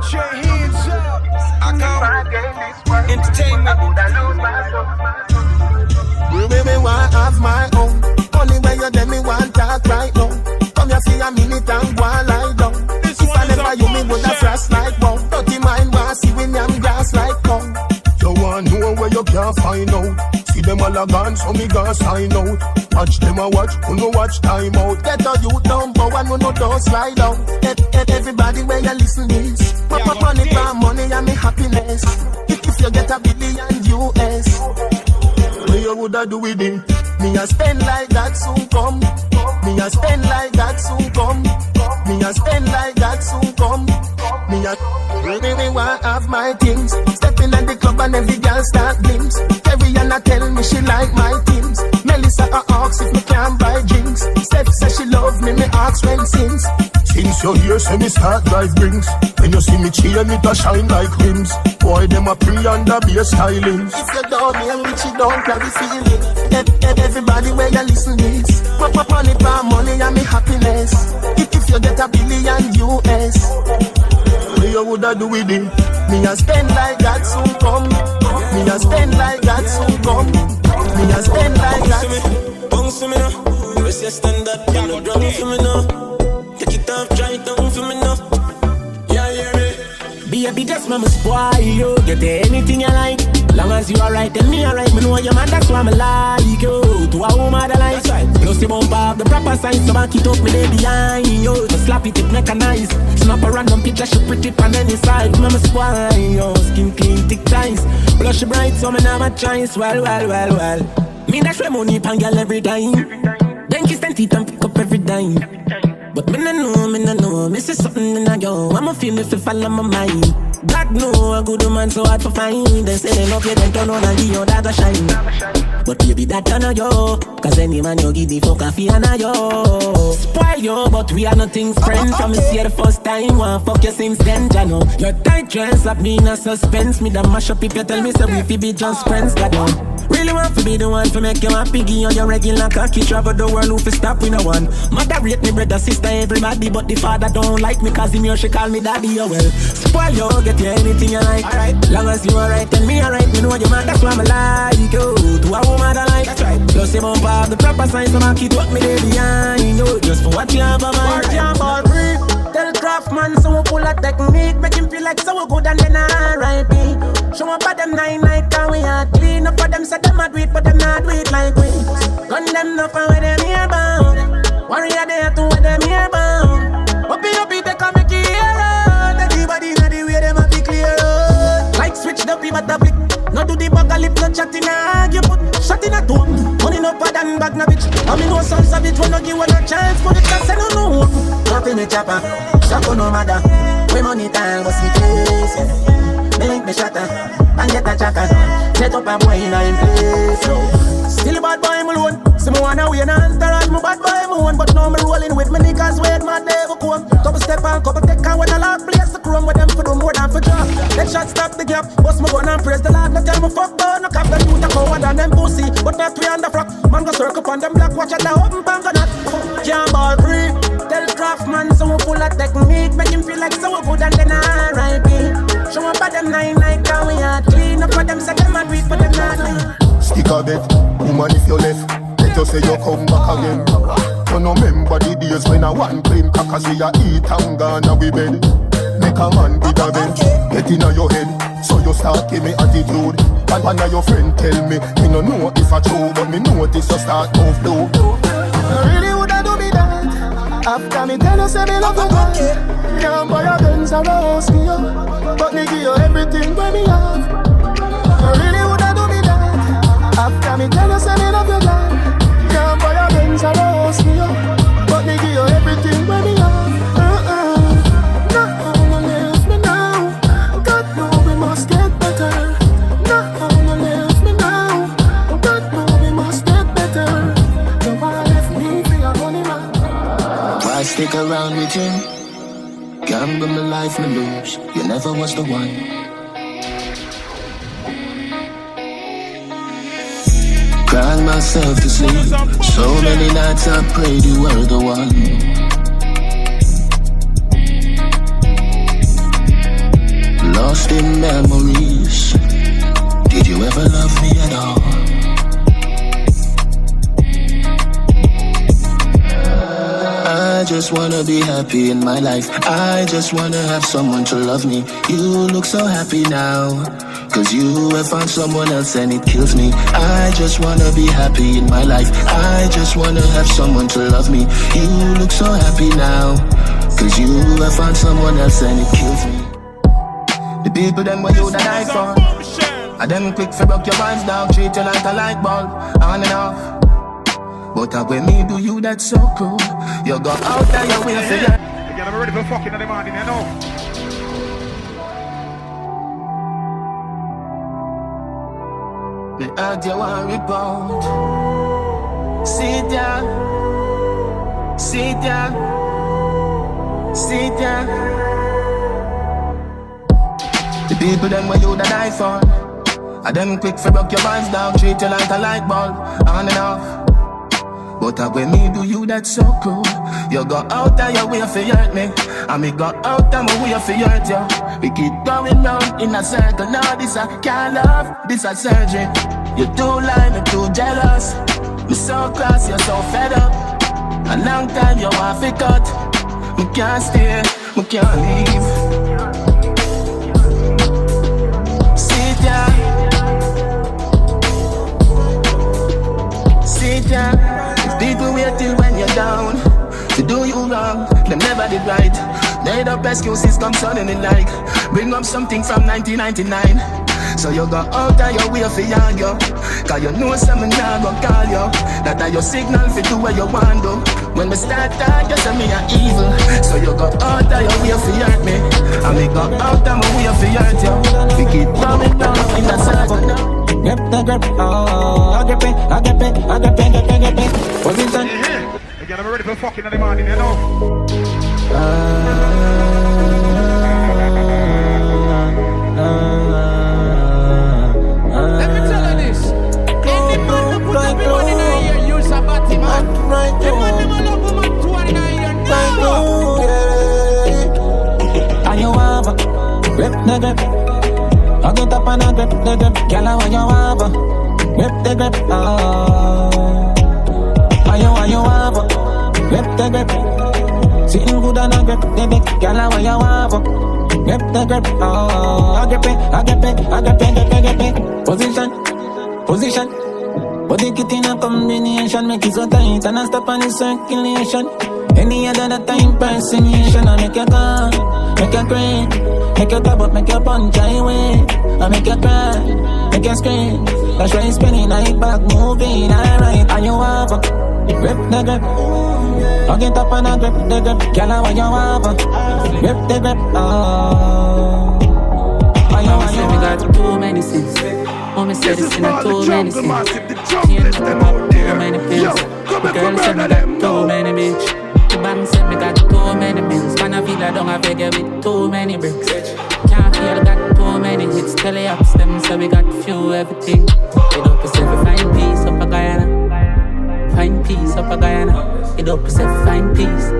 Put your hands up. I come. Entertainment. Me want have my own. Only when you tell me want talk right now. Come here for a minute and go and lie down. If I never you, me would have frost like bone. Dirty mind want see when I'm grass like come. You want know where you can't find out. See them all a gone, so me gonna sign out. Watch them a watch, who no watch time out. Get a youth down, but one who no don't slide out. Everybody when you listen this. Pop money for money and me happiness. If you get a billion US, what you woulda do with it? Me a spend like that soon come. Me a spend like that soon come. Me a spend like that soon come. Me want have my things. Stepping at the club and every girl start glimpse. Carriana tell me she like my things. Melissa asks if me can buy drinks. Steph says she love me asks when since. Since you're here, say me start drive drinks. When you see me chain, it a shine like rims. Boy, them a pre under be a stylings. If you don't hear me, you don't carry feeling. Everybody where you listen this. Pop money for money and me happiness. If you get a billion US, what you woulda do with it? Me a spend like that soon come. Me a spend like that soon come. Me a spend like that. Bounce for me now. Press your stand up, you know drum for me now. Take it off, try it down for me now. Yeah, hear me. Baby, just mama spoil you. Get anything you like. Long as you alright, tell me alright. Me know your man, that's why me like you. To a woman that likes right. Plus you bump up the proper sign, so back it up me there behind you. To slap it, it make a nice. Snap a random picture, she pretty pan any side. Mama spoil you, skin clean, thick ties. Blush bright, so me never choice. Well. Me dash my money pan girl every time. Then kiss and teeth and pick up every dime. But me no know, me see something in a yo. I'ma feel me if fall on my mind. God know a good woman so hard to find. They say they love you, then turn on and give you that a shine. But baby that turn on yo, cause any man you give the fuck a fee and a yo. Spoil yo, but we are nothing friends. From me see the first time, one fuck you since then, Jano. Your tight dress up me in a suspense. Me da mash up if you tell me so we fi be just friends, God no. Really want to be the one to make you happy. Give you your regular cocky. Travel the world who fi stop with no one. Mother rate me brother, sister, everybody. But the father don't like me cause him here she call me daddy. Oh well, spoil you, get you anything you like. Alright, long as you alright, tell me alright. Me know your man, that's why me like you. To a woman that like. That's right. Plus you bump up the proper signs, so I keep what me there behind you. Just for what you have a mind. Party and ball free. Tell Craftman so we pull a technique. Make him feel like so we good and then R.I.P. Show up at them 9 night and we are clean up for them. Say them a do it but them not do it like we. Gun them up and where them here bound. Warrior there to where them here bound. Uppy take a make it here. Everybody know the way them a be clear. Like switch the pivot a flick. No do the bag a lip, no chat in a hag. You put shot in a tone. Money no bad and bag na bitch. I mean no sons of it when no give one a chance. Put it cause I don't know. Nothing me chopper. Shop no matter. We money time go see place. Make me shatter and get a jacker. Set up a boy in a place. Still a bad boy, me alone. See me wanna win and entourage, me bad boy, me own. But now me rolling with me niggas, wait my day will come. Couple step and couple take and when I lock place the chrome with them for do more than for drop. Let shot stop the gap, bust me gun and praise the Lord. No tell me fuck down, no cap the youth a coward and them pussy. But not we on the frock, man go circle on them black. Watch at the open bang on that. Can't ball free. Tell Craftman so we full of technique. Make him feel like so we good and then R.I.P. Show up at them 9 night and we are clean up for them. Say them a do it but them not do. Stick a bet, woman if you left, let you say you come back again. You no remember the days when I one clean crackers we a eat and gone a we bed. Make a man with a bench, get in your head, so you start give me attitude. And one of your friend tell me no know if I true, but me notice you start move low. Really woulda do me that, after me tell you say me love you God. Can't buy a Benz or a house me up, but me give you everything when me have. Really woulda do me that, after me tell you say me love you God. Can't buy a Benz or a house me up, but me give you everything when me have. No leave me now, God know we must get better. No leave me now, God know we must get better. You wanna left me for your money man. Why stick around with you? Gamble my life, me lose. You never was the one. Cried myself to sleep. So many nights I prayed you were the one. lost in memories. Did you ever love me at all? I just wanna be happy in my life. I just wanna have someone to love me. You look so happy now, cause you have found someone else and it kills me. I just wanna be happy in my life. I just wanna have someone to love me. You look so happy now, cause you have found someone else and it kills me. The people them when you die for, and them quick for broke your minds down, treat you like a light bulb, on and off. But when me do you, that's so cool. You go out there, you will figure. Again, I'm ready for fucking in the morning, you know. Me heart you want rebound. Sit down, sit down, sit down. The people them when you die for, and them quick for broke your minds down, treat you like a light bulb, on and off. But when me do you, that's so cool. You go out there, you way for hurt me, and me go out there, my way for hurt you. We keep going round in a circle. Now this a can't love, this a surgery. You too lying, you too jealous. Me so cross, you're so fed up. A long time you want to cut. Me can't stay, me can't leave. Sit down, sit down. People wait till when you're down to do you wrong, them never did right. Made up excuses come suddenly like bring up something from 1999. So you go out there, you wait for you, cause you know someone now go call you. That are your signal for do what you want do. When we start talk, you say me a evil. So you go out there, you wait for hurt me, and me go out there, me wait for hurt you. We keep coming down in the circle now. Grip the grip, oh, I grip it, I grip it, I grip it, grip it, grip it. Position. Again, I'm ready for fucking in the morning, you know. Let me tell you this. Any man who put up in 1 year, use a body man. The man them all up man 2 year, never. And you have a grip the grip. I get up and I grip the grip. Girl, I want you have a grip the grip. Oh, and you have a grip the grip. Sitting good and I grip the grip. Girl, I want you have a grip the grip. Oh, I grip it, I grip it, I grip it, grip it, grip it. Position, position. But the kit in a combination make it so tight and I stop on the circulation. Any other time impersonation I make you calm, make you cry, make you tap up, make you punch away. I make you cry, make you scream. That's why you spinning like back moving, alright. And you have a grip the grip. I get up and I grip the grip. Girl, I want you have a grip the grip. Oh, I say we got too many sins. Mommy said it's in a too many sins. She ain't too many pills. The girl said me got too many bitch. The bank said me got too many bills. Man, I feel I don't have to get with too many bricks. Can't feel got too many hits. Tele-ups them so we got few everything. It up to say we find peace up a Guyana. Find peace up a Guyana. It up to say we find peace.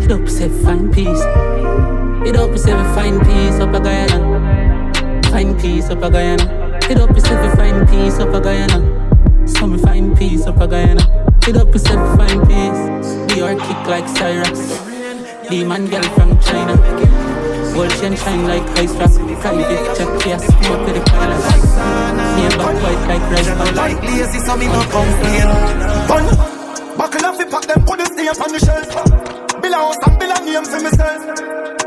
It up to say we find peace. It up to say we find peace up a Guyana. Find peace up a Guyana. It up to say we find peace up a Guyana. So we find peace up a Guyana. It up to say we find peace. We are kick like Cyrax. Demon girl from China. Gold chain shine like ice rock. Private check, yes, smoke with the pilot. Me back white like rice. I'm like lazy, so me no complain. Fun, buckle up, we pack them, put the stamp on the shelf. Bill a house and bill a name for myself.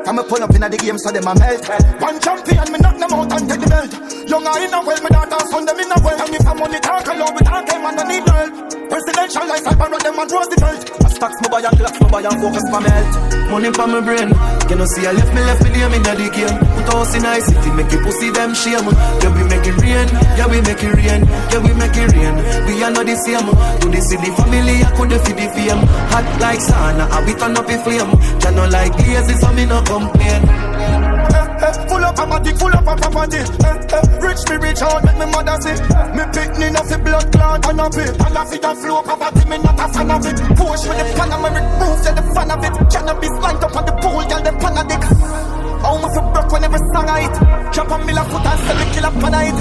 Come and pull up in the game so them a melt. One champion, me knock them out and take the belt. Younger in a well, me daughter son them in a well. And if I'm money talk alone, we talk them and I need help. Presidential life, I parrot them and Roosevelt. I stacks my buy and clocks, my buy and focus for my health. Money for my brain. You know see I left me name in the game. Put us in ice city, make you pussy them shame. Yeah we make it rain, yeah we make it rain, yeah we make it rain. We are not the same. Do this in the family, I could feed the fame. Hot like sauna, I be turn up a flame. You know like lazy, so me no complain. Full up a matic, full up a property. Rich me rich out, make me mother see. Me picking off the blood clot and a bit. And a fit and flow property, me not a fan of it. Push with the Panameric move, yeah the fan of it. Cannabis lined up on the pool, yeah the Panadic. How much you broke when every song I hit? Drop a million foot and sell the killer per night.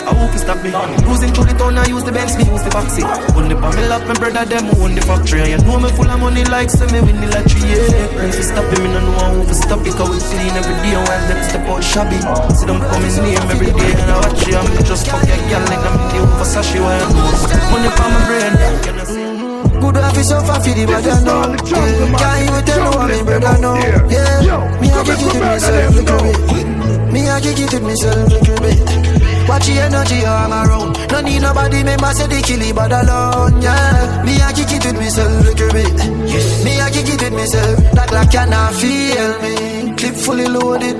I hope you stop me. Cruising through the town, I use the Benz, me use the Baxi. On the pamela up, my brother, them who own the factory. You know me full of money like so me win the lottery, yeah. Friends, stop me, no know how to stop it. Cause we clean every day while them step out shabby. See them coming near every day and I watch you. I'm just fuck your girl like I'm in the over sashi. Why I know money for my brain. Good officer for the bad, I know. Can't even tell no one, brother, no. Yeah, me I kick it with myself, look at me. Me I kick it with myself, look at me. Watch the energy all around. No need nobody, member say they kill it, but alone, yeah. Me I kick it with myself, look at me. Me I kick it with myself, like cannot feel me. Clip fully loaded,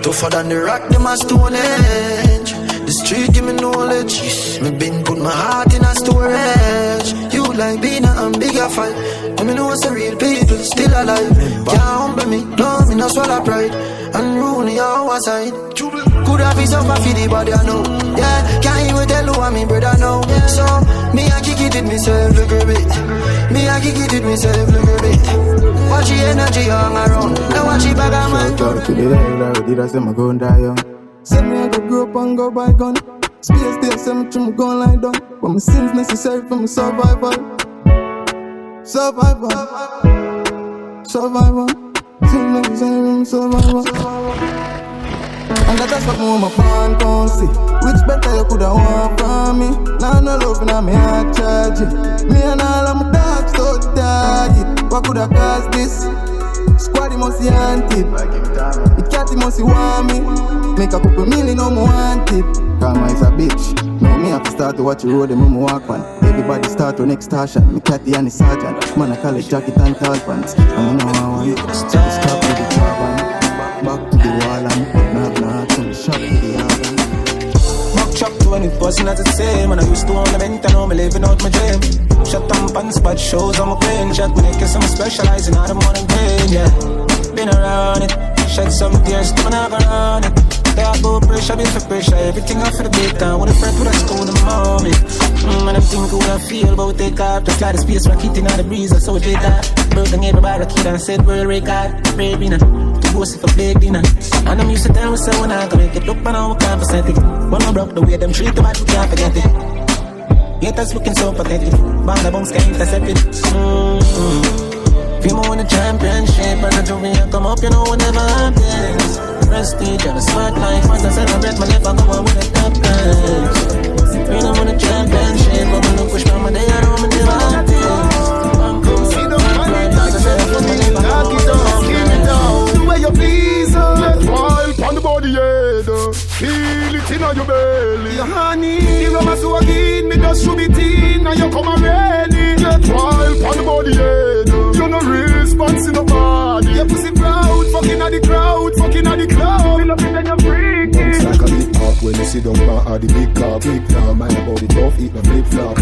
tougher than the rock, them a stone edge. The street give me knowledge. Me been put my heart in a storage. You like being a bigger fight. Let me know what's the real people still alive. Can't humble me, no, me no swallow pride. Unruly our side. Could have been suffer for the body, I know. Yeah, can't even tell who I'm in, brother, no. So, me I kick it with myself, look a bit. Me I kick it with myself, look a bit. Watch the energy hang around. Now watch it back on my talk to the diary, did I say I'm going to die young? Send me I go grow up and go by gun. Space there, send me to my gun lie down. But my sins necessary for my survival. Survival. Sins necessary for my survival. And that's what my fan can't see. Which better you coulda want from me? Now no love in me heart charge it. Me and all of my dogs so target. What coulda caused this? Squaddy must be haunted. The catty must be want me. Make a couple million no more wanted. Karma is a bitch. Now me have to start to watch the road and me walk on. Everybody start to next station. Me catty and the sergeant. Man I call it jacket and tall pants. And I know I want it. Stop with the carbon. Back to the wall and knock to the shop for the album. Back chop to when it wasn't as it same. And I used to ornament and now me living out my dream. Shut down pants, but shows on my plane. Shot me naked, I'm specializing out of morning pain, yeah. Been around it, shed some tears, still never on it. They are go pressure, be for pressure, everything off for the big time. When a friend put a school in the moment. And I'm thinking what I feel, but we take off. Just like the space rocket in the breeze, that's how we did that. Building everybody kid and said world record, baby now. To go see for play dinner. And I'm used to tell myself when I can make it look, but now we can't percent it. When I broke the way them treat the bad, we can't forget it. Yet that's looking so pathetic. Bang the bones can't intercept it. If you want a championship and the jury come up, you know what never happens. Prestige and a smart life, once I celebrate my life, I come up with a top prize. If you don't want a championship, I'm gonna push my day, I know me never happens. I'm cool, see the money, knock it down, the way you please, let wild on the body, yeah. Feel it in your belly. Your honey, the rubber so again, me just should be teen, and you come already. Get wild on the body, yeah. You no response in the body. Your pussy proud, fucking at the crowd, fucking at the club. Feel up it and you're freaking. It's like a big pop when you sit down by the big car, big car. Man about the tough, eat the flip flop.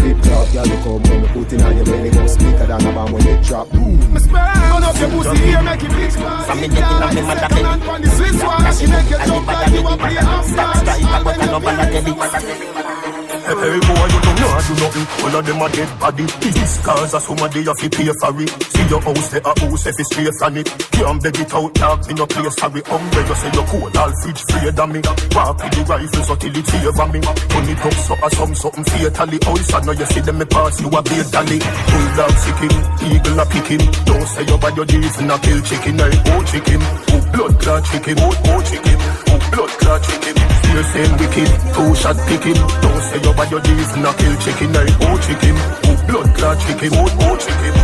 Y'all look up when you put in on your belly, go sneaker than a bomb when you drop. Me spell up your pussy here, make it big splash. From the neck in the mother belly. On the Swiss watch, you make it jump like you a play half Hey boy, you don't know how to nothing. All of them are dead body. This cause of somebody you fi pay for it. See your house, they a house if it's straight from it. Can't beg it out, dog, me no play sorry. Hungry, you say you're cold, all fridge afraid of me. Walk with the rifle so till it favor me. Turn it up so or something fatally. House, I know you see them me pass, you a bait dolly. Bulldog sick him, eagle a pick him. Don't say you bad your deeds and a kill chicken. I chicken, blood clot chicken. Chicken, blood clot chicken. You're saying wicked, two shot pick him. Don't say you bad your deeds and a kill chicken. I chicken, blood clot chicken. Chicken,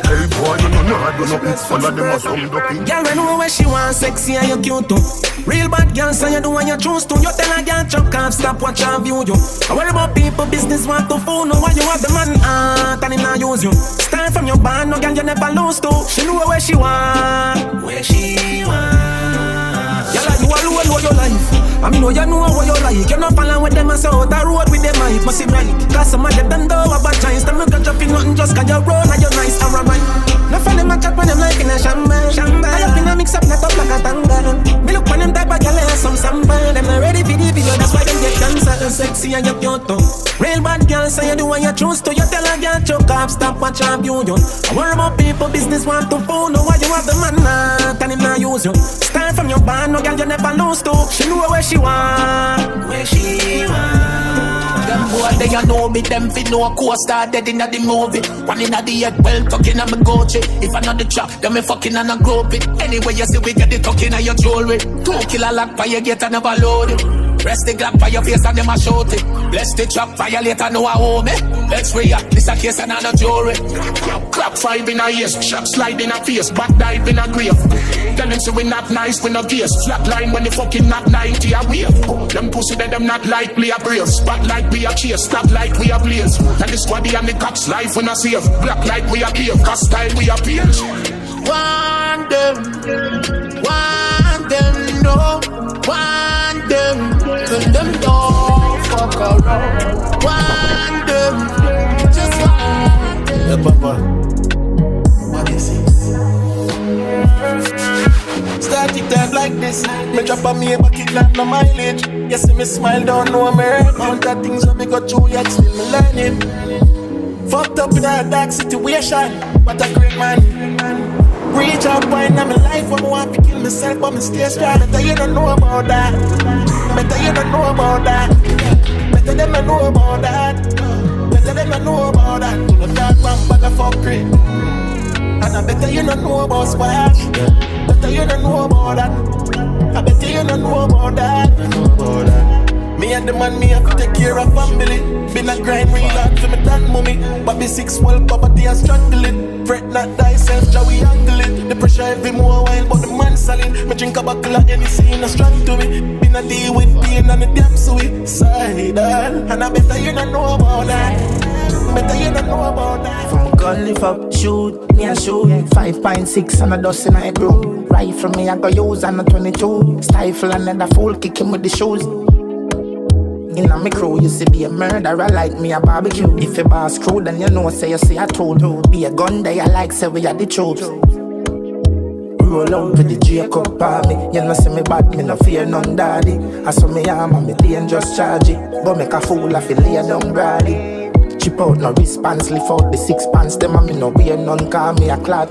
hey boy, you know I do nothing. Follow them as some ducky. Girl, I know where she wants sexy and you cute too. Real bad girl, so you do what you choose to. You tell a girl chuck off, stop watch and view you. I worry about people, business want to fool. No why you have the man heart and he not use you. Start from your band, no girl you never lose to. She know where she want, where she want. Girl, you alone know your life. I mean, know you know what you like. You're not following with them and so the road with them might must be right. Cause some of them don't have a chance. Them not drop in nothing just cause you roll and you're nice and right. No fun them a chat when them like in a shamba. I up in a mix up, not up like a tanga. Me look when them type of girl and some samba. Them not ready for the video, that's why them get cancer. Sexy and you cute too. Real bad girl, boy say you do what you choose to. You tell a girl choke up, stop watch her view you. I worry about people, business want to phone. Know why you have the man not and him not use you. Start from your band, no girl you never lose to. She know where she want, where she want. Them boy they you know me, them fit no co-star dead inna the movie. One inna the head, well tucking on me Gucci. If I not the trap, then me fucking and I grope it. Anyway you see we get the tucking on your jewelry. 2 killer lock for you get and never load it. Rest the Glock for your face and them a shoot it. Bless the trap violator, know I owe me. Let's react, this a case and no jury. Clock 5 in a ears, shot slide in a face, back dive in a grave. Tell them say we not nice, we no case. Flatline when they fucking not 90 a wave. Them pussy that them not like we a brave. Spotlight we a chase, stop like we a blaze. And the squaddy and the cops life we no save. Black like we a cave, cast style we a page. Want them, no. Want them, when them don't fuck around. Want them, just want them. Yeah, Papa. What is it? Static time like this. Me drop on me, but kidnap no mileage. You see me smile, don't know I'm hurt. Count that things when me go through, yet still me learning. Fucked up in a dark situation, but a great man. Reach out point in my life when I want to kill myself, but me stay strong. Better you don't know about that. Better you don't know about that. Better them don't know about that. Better them don't know about that. You know that one bag of fuckery. And I better you don't know about squash. Better you don't know about that. I better you don't know about that. Me and the man, me have to take care of family. Been a grind real hard for me done mummy. But be 6 well, poverty and struggling. Fret not thyself, shall we handle it. The pressure every more while, but the man selling. Me drink a buckle of anything, no strong to me. Been a deal with pain and the damn suicide. And I better you don't know about that. Better you don't know about that. From gun lift up, shoot, me a shoot. 5.6 and a dozen I brew. Rifle me I go use and a 22. Stifle another fool, kick him with the shoes. In a me crew, you see be a murderer like me a barbecue. If you boss crew, then you know say you see a toad. Be a gun there, you like say we are the truth. Roll out with the Jacob army. You know see me bad, me no fear none daddy. I saw me arm and me dangerous charge it. But make a fool of it lay down brady. Chip out no response, lift out the 6 pants. Them and me no wear none, call me a clad.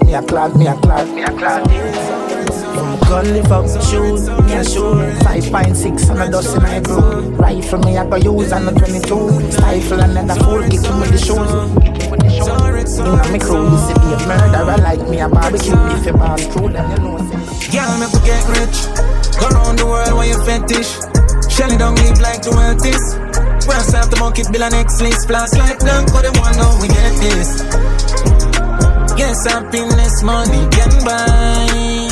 Gun lift up, shoes, me a shoe. 5.6 and a dozen I brew. Rifle me I go use and a 22. Stifle another fool, kick him with the shoes. In me crew, you see be a murderer like me a barbecue. If you pass through, then you know. Girl, me forget rich. Go round the world while you fetish. Shelly don't live like the wealthiest. Press off the monkey bill and X-list. Plus like them, cause they want know we get this. Yes, happiness money can buy.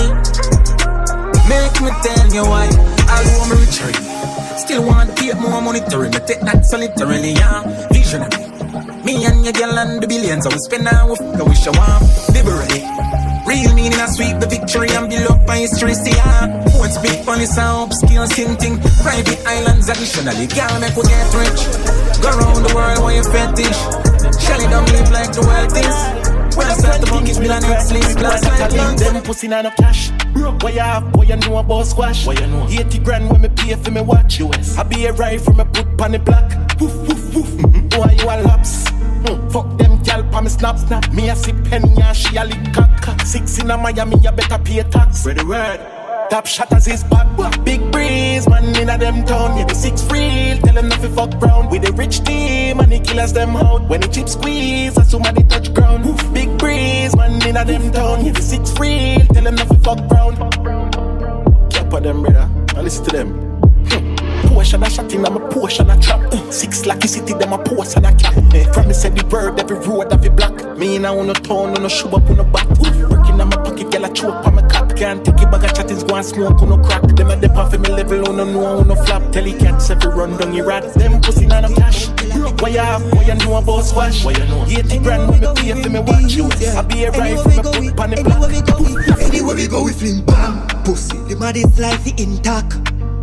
Make me tell you why. I want me rich. Still want to get more monetary. Me take that solitarily, yeah. Visionary. Me and your girl and the billions. I will spend now with the wish I want. Liberally. Real meaning I sweep the victory and build up my history. See ya. What's big police and upskill thing. Private islands additionally. Girl, make we get rich. Go around the world while you fetish. Shelly don't live like the world is. When I start the monkeys bill and X-list. Plus like them pussy not no cash. What you have, what you know about squash? What you know? 80 grand when me pay for me watch US. I be a rifle, me put pan the black. Woof, woof, woof. Boy, you a laps. Fuck them gal pa me snap. Me a sip penny and she a lick cock. 6 in a Miami, you better pay tax. Ready word. Top shatters is back. Big breeze, man in a them town. Yeah, the 6 real, tell them nothing fuck brown. With the rich team and the killers them out. When the chip squeeze, as soon as they touch ground. Big breeze, man in a them town. Yeah, the 6 real, tell them nothing fuck brown. Cap of them, brother. Now listen to them. Portion a shot in, I'm a portion a trap. 6 lucky city, them a post and a cap. From me said the word, every road, every block. Me in a on no town, no shoe up on no back. Working on my pocket, girl a choke on my cap. Can't take it back a chat, is go and smoke on no crack. Them a dip off in me level, on no know, on no flap. Tell you cats every run down your rat. Them pussy not no cash. What you have, what you know about squash? What you know? 80 grand when me pay for me watch you. I be a rifle, me put pan the black. Anywhere we go, we fling bam. Pussy, the mad is life intact.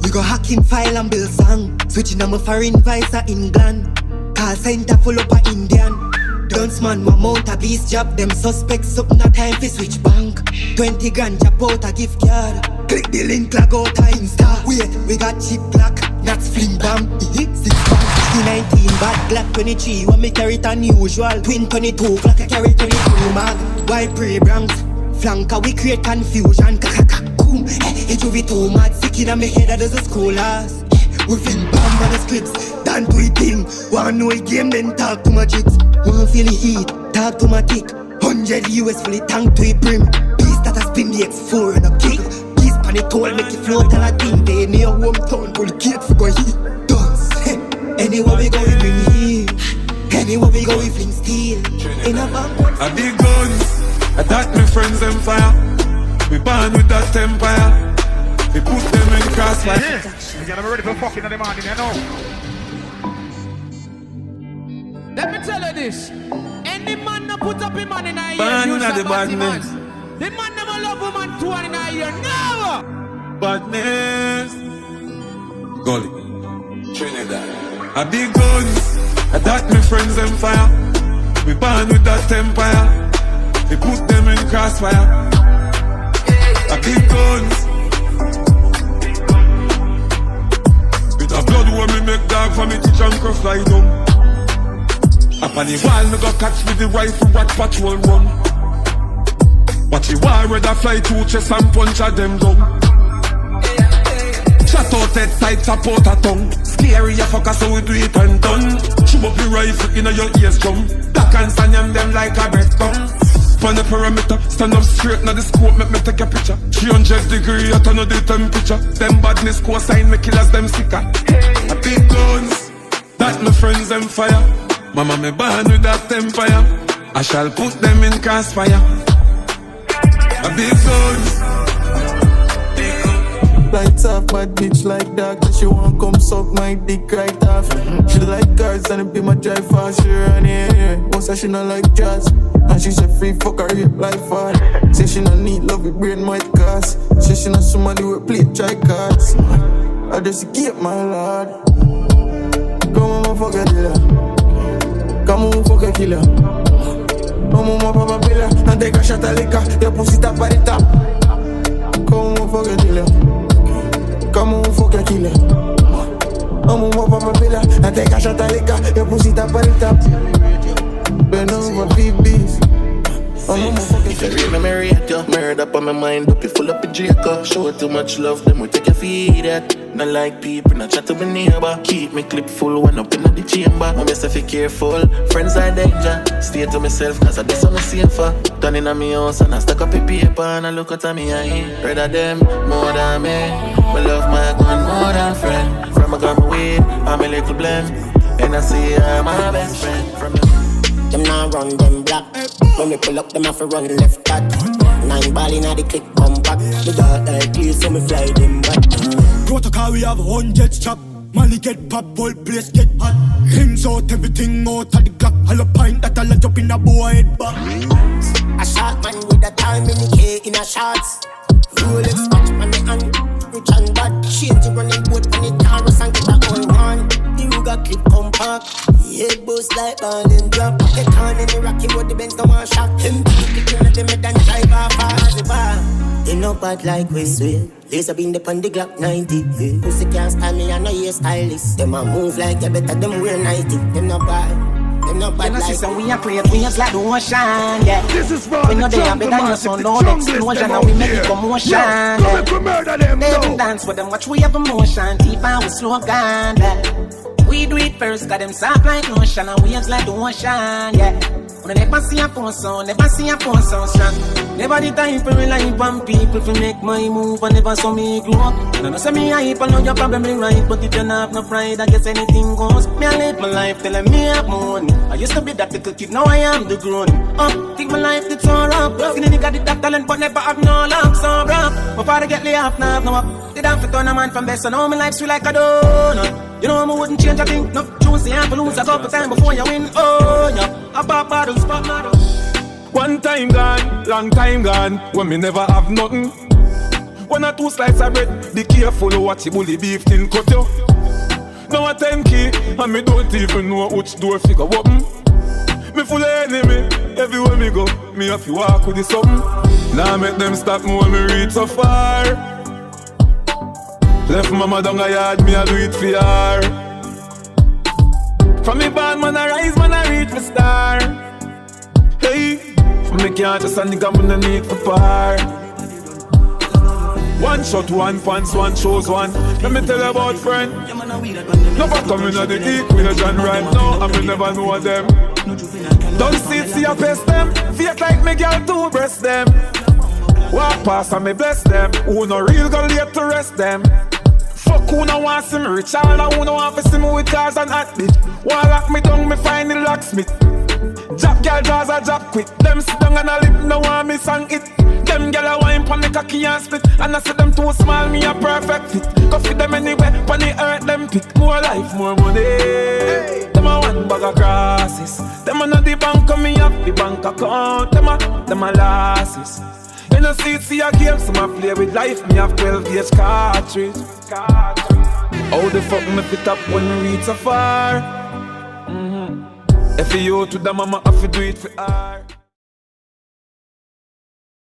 We go hacking file and build song. Switching on my foreign vice a England. Call center full up a Indian. Dunce man, my mount a beast job. Them suspects up no time fi switch bank. 20 grand jab out a gift card. Click the link log out a Insta. Wait, we got cheap black. That's fling bam. 6 bank, 19 bad Glock 23, when me carry it unusual. Twin 22, Glock I carry 22 mag. Why pre-Bronx? Flanker, we create confusion. Boom, it will be too mad. Sick in my head, that is a school ass. We feel bomb on the scripts, done to it thing. Wanna know a game, then talk to my chicks. Wanna feel the heat, talk to my tick. 100 US fully tank to a brim. Beast that has been the X4 and a kick. Beast pan it all, make it float and a thing. They near hometown, pull the gate for go heat. Dance, anywhere we go, we bring heat. Anywhere we go, we fling steel. In a bank, I big guns, attack my friends and fire. We born with that empire. We put them in crossfire. Yeah, I'm ready for fucking in the morning, you know. Let me tell you this. Any man that put up his man in a year, use a badness. The man never love woman 2 in a year, never. Badness. Gully. Trinidad. I big guns, attack my friends and fire. We born with that empire. We put them in crossfire. I big guns. A blood war me make dog for me teach and cross fly down. Up on the wall me go catch with the rifle rat patrol run. Watch the war red a fly through chest and punch at them down. Shut out head side tap out a tongue. Scary a fucker so we do it and done. Shoot up the rifle in your ears drum. That can stand them like a breadcrumb. On the perimeter, stand up straight, now the scope, make me take a picture. 300 degrees, I turn on the temperature. Them badness co-sign, me killers, them sicker. I big guns, that my friends, them fire. Mama, me born with that empire. I shall put them in crossfire. I big guns. Lights off, bad bitch like that. Cause she won't come suck my dick right off. She like cars and it be my drive fast. She run here, once she not like jazz. And she said free fuck her rape like fun. Say she not need love, it brain might cast. Say she not somebody with play try cards. I just keep my lord. Come on, fuck a dealer. Come on, fuck a killer. Come on, papa pillar. And take a shot of liquor. Your pussy tap at the top. Come on, fuck a dealer. Come on, fuck a killer. Come on, papa pillar. And take a shot of liquor. Your pussy tap at the top. Bend over, vybz. If you read me rate you, murder up on my mind, up you full up with Draco. Show too much love, them will take your feed at. Not like people, not chat to my neighbor. Keep me clip full, one up in the chamber. I'm best if you careful, friends are danger. Stay to myself, cause I do something safer. Turn in on me house and I stack up a paper. And I look at me eye, rather them more than me. I love my gun more than friend. From a gun weed, I'm a little blend. And I see I'm my best friend. From them now run them black. When we pull up, them have to run left back. 9 ball inna the click, come back. The dark like clear, so me fly them back. Protocol, we have 100 chop. Molly get pop, whole place get hot. Hands out, everything out of the Glock. Hollow pint that I'll jump in a boy head back. A shot man with a time in the K in a shots. Rolex watch on the hand, rich and bad. Change the running boat on the Taurus and get a old one. The Ruger clip compact. Head boost like ball and drop. Get on in the Rocky Road, the Benz no one shot. Him kicking at them head and drive off as the bar. They no bad like we swear. Laser beam up on the Glock 90. Yeah. Pussy can't stand me, I know you're stylist. Them a move like you better, them wear 90. Them no bad. Them no bad like so we are create, we just like the ocean, yeah. This is for we know they are better than your son, no explosion. And we make it commotion, yeah. They even dance with them, watch we have emotion. Deep and we slow down, yeah. We do it first, got them soft like lotion. And waves like the ocean, yeah. When I never see a phone sound, never see a phone sound strong. Never the time for rely on people to make my move and never saw me grow up. And I know say me hype, I know you're probably right. But if you not have no pride, I guess anything goes. Me I live my life telling me I have money. I used to be that little kid, now I am the grown. Think my life it's all up. Skinny nigga did that talent but never have no luck. So rough, my father get laid off, now have no up. Did have to turn a man from best, so now my life's sweet like a donut. You know I wouldn't change a thing. No choose the hand to lose a couple times before you win. Oh yeah, I pop bottles, pop models. One time gone, long time gone, when me never have nothing. 1 or 2 slices of bread, be careful what you bully beef tin cut you. Now a 10 key, and me don't even know which door figure open. Me full of enemy, everywhere me go, me have to walk with the something. Now make them stop me when me reach so far. Left mama down a yard, me a do it for her. For me band, man, I rise, man, I reach my star. Hey, for me can't just a nigga, man, I need for par. One shot, one pants, one shows, one. Let me tell you about friend. Never coming at the equation right now, and me never know them. Don't see a face them. Fake like me girl to breast them. Walk past and me bless them. Who no real gonna late to rest them. Fuck who no want see me rich. All who no want to see me with cars and hot bitch. Wanna lock me down, me find the locksmith. Jab girl jaws a jab quick. Them sit down and a lip, no want me song it. Them gyal a wine pon the cocky and split. And I see them too small, me a perfect fit. Go fit them anywhere, pon the earth them pick. More life, more money. Them a one bag of crosses. Them a not the bank, me up the bank account. Them a losses. You know see a game, so I play with life. Me have 12 gauge cartridge. How the fuck me fit up when we reach so far? If you to the mama, I have to do it for her.